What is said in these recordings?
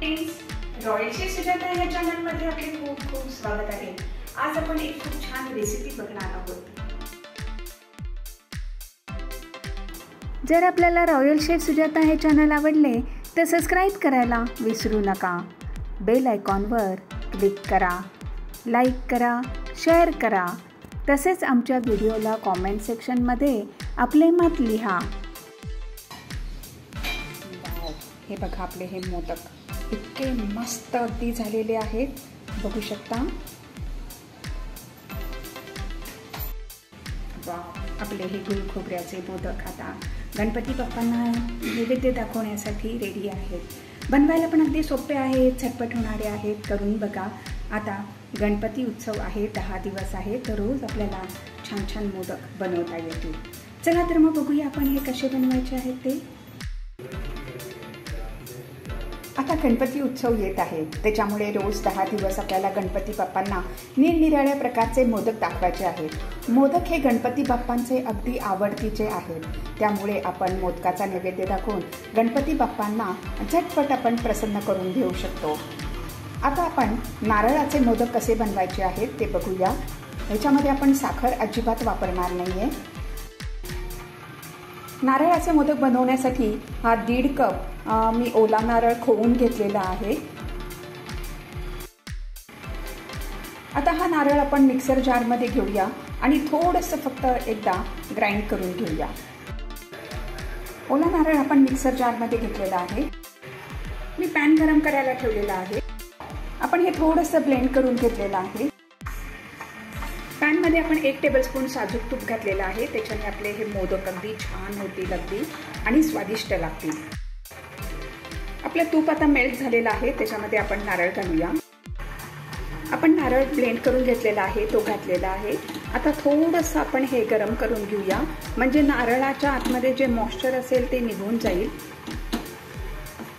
Royal chef Sujata या चॅनलमध्ये आपले खूप खूप स्वागत आहे। आज आपण एक खूप छान रेसिपी बघणार आहोत। जर आपल्याला रॉयल शेफ सुजाता हे चॅनल आवडले तर सबस्क्राइब करायला विसरू नका। बेल आयकॉनवर क्लिक करा, लाईक करा, शेअर करा। तसेच आमच्या व्हिडिओला कमेंट सेक्शनमध्ये आपले मत लिहा। हे बघा आपले हे मोदक इतके मस्त अगदी झालेले आहेत, बघू शकता। वाव, आपले हे गुळ खोबऱ्याचे मोदक आता गणपती बाप्पांना नैवेद्य दाखवण्यासाठी रेडी आहेत। बनवायला पण अगदी सोपे आहेत, झटपट होणारे आहेत, करून बघा। आता गणपती उत्सव आहे, 10 दिवस आहे, तर रोज आपल्याला छान छान मोदक बनवता येतील। चला तर मग बघूया आपण हे कसे बनवायचे आहेत ते। आता गणपती उत्सव येत आहे, त्याच्यामुळे रोज 10 दिवस आपल्याला गणपती बाप्पांना निरनिराळ्या प्रकारचे मोदक दाखवायचे आहेत। मोदक हे गणपती बाप्पांचे अगदी आवडतीचे आहेत, त्यामुळे आपण मोदकाचा नैवेद्य दाखवून गणपती बाप्पांना झटपट आपण प्रसन्न करून घेऊ शकतो। आता आपण नारळाचे मोदक कसे बनवायचे आहेत ते बघूया। ह्याच्यामध्ये आपण साखर अजिबात वापरणार नाहीये। नारळाचे मोदक बनवण्यासाठी हा 1.5 कप मी ओला नारळ खोवून घेतलेला आहे। आता हा नारळ आपण मिक्सर जारमध्ये घेऊया आणि थोडंसं फक्त एकदा ग्राइंड करून घेऊया। ओला नारळ आपण मिक्सर जारमध्ये घेतलेला आहे। मी पॅन गरम करायला ठेवलेला आहे। आपण हे थोडंसं ब्लेंड करून घेतलेलं आहे। पॅनमध्ये आपण 1 टेबलस्पून साजूक तूप घातलेलं आहे, त्याच्याने आपले हे मोदक अगदी छान होतील अगदी आणि स्वादिष्ट लागतील। आपलं तूप आता मेल्ट झालेलं आहे, त्याच्यामध्ये आपण नारळ घालूया। आपण नारळ ब्लेंड करून घेतलेला आहे, तो घातलेला आहे। आता थोडंसं आपण हे गरम करून घेऊया, म्हणजे नारळाच्या आतमध्ये जे मॉइश्चर असेल ते निघून जाईल।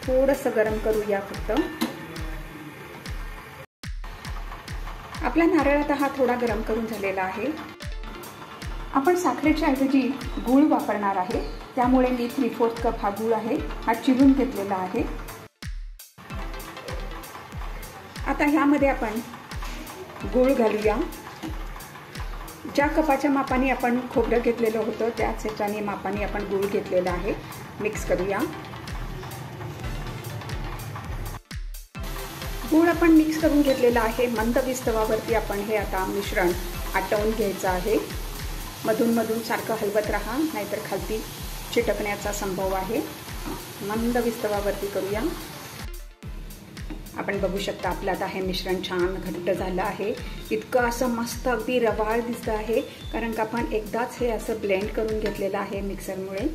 थोडंसं गरम करूया फक्त। आपला नारळ आता हा थोडा गरम करून झालेला आहे। आपण साखरेच्या ऐवजी गूळ वापरणार आहे, त्यामुळे मी 3/4 कप हा गूळ आहे, हा चिरून घेतलेला आहे। आता ह्यामध्ये आपण गूळ घालूया। ज्या कपाच्या मापाने आपण खोबरं घेतलेलं होतं त्याच ह्याच्याने मापाने आपण गूळ घेतलेला आहे। मिक्स करूया। गूळ आपण मिक्स करून घेतलेला आहे। मंद विस्तवावरती आपण हे आता मिश्रण आटवून घ्यायचं आहे। मधून मधून सारखं हलवत राहा, नाहीतर खालती चिटकण्याचा संभव आहे। मंद विस्तवावरती करूया। आपण बघू शकता आपलं आता हे मिश्रण छान घट्ट झालं आहे। इतकं असं मस्त अगदी रवाळ दिसतं आहे, कारण का आपण एकदाच हे असं ब्लेंड करून घेतलेलं आहे मिक्सरमुळे।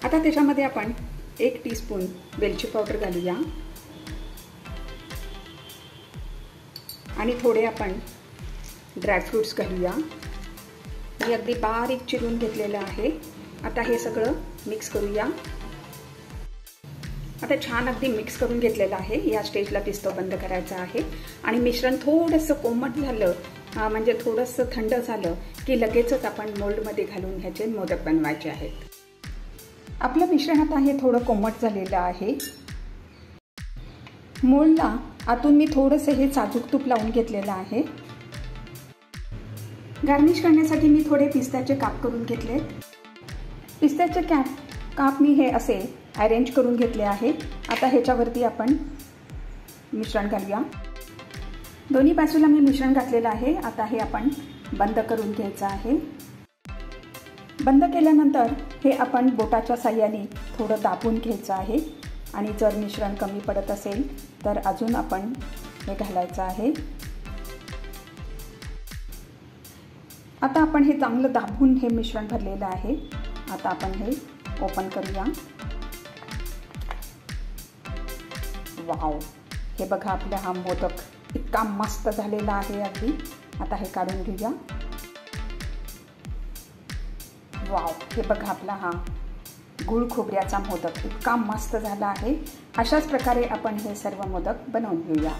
आता त्याच्यामध्ये आपण 1 टीस्पून वेलची पावडर घालूया आणि थोडे आपण ड्रायफ्रूट्स घालूया। मी अगदी बारीक चिरून घेतलेलं आहे। आता हे सगळं मिक्स करूया। आता छान अगदी मिक्स करून घेतलेलं आहे। या स्टेजला पिस्तो बंद करायचा आहे आणि मिश्रण थोडंसं कोमट झालं, म्हणजे थोडंसं थंड झालं की लगेचच आपण मोल्डमध्ये घालून ह्याचे मोदक बनवायचे आहेत। आपलं मिश्रण आता हे थोडं कोमट झालेलं आहे। मोल्डला आतून मी थोडंसं हे साजूक तूप लावून घेतलेलं आहे। गार्निश करण्यासाठी मी थोडे पिस्त्याचे काप करून घेतले। पिस्त्याचे काप मी हे असे अरेंज करून घेतले आहे। आता ह्याच्यावरती आपण मिश्रण घालूया। दोन्ही बाजूला मी मिश्रण घातलेलं आहे। आता हे आपण बंद करून घ्यायचं आहे। बंद केल्यानंतर हे आपण बोटाच्या साह्याने थोडं दाबून घ्यायचं आहे आणि जर मिश्रण कमी पडत असेल तर अजून आपण हे घालायचं आहे। आता आपण हे चांगलं दाबून हे मिश्रण भरलेलं आहे। आता आपण हे ओपन करूया। वाव, हे बघा आपला हा मोदक इतका मस्त झालेला आहे अगदी। आता हे काढून घेऊया। वाव, हे बघा आपला हा गुळ खोबऱ्याचा मोदक इतका मस्त झाला आहे। अशाच प्रकारे आपण हे सर्व मोदक बनवून घेऊया।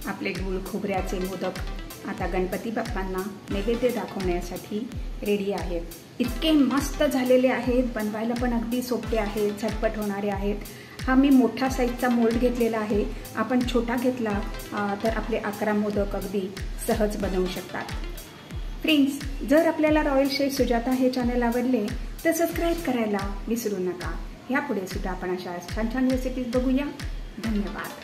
आपले गुळ खोबऱ्याचे मोदक आता गणपती बाप्पांना नैवेद्य दाखवण्यासाठी रेडी आहेत। इतके मस्त झालेले आहेत, बनवायला पण अगदी सोपे आहेत, झटपट होणारे आहेत हा मी मोठा साईजचा मोल्ड घेतलेला आहे. आपण छोटा घेतला तर आपले 11 मोदक अगदी सहज बनवू शकतात. फ्रेंड्स, जर आपल्याला रॉयल शेफ सुजाता हे चॅनल आवडले तर सबस्क्राईब करायला विसरू नका. यापुढे सुद्धा आपण अशा छान छान रेसिपीज बघूया. धन्यवाद.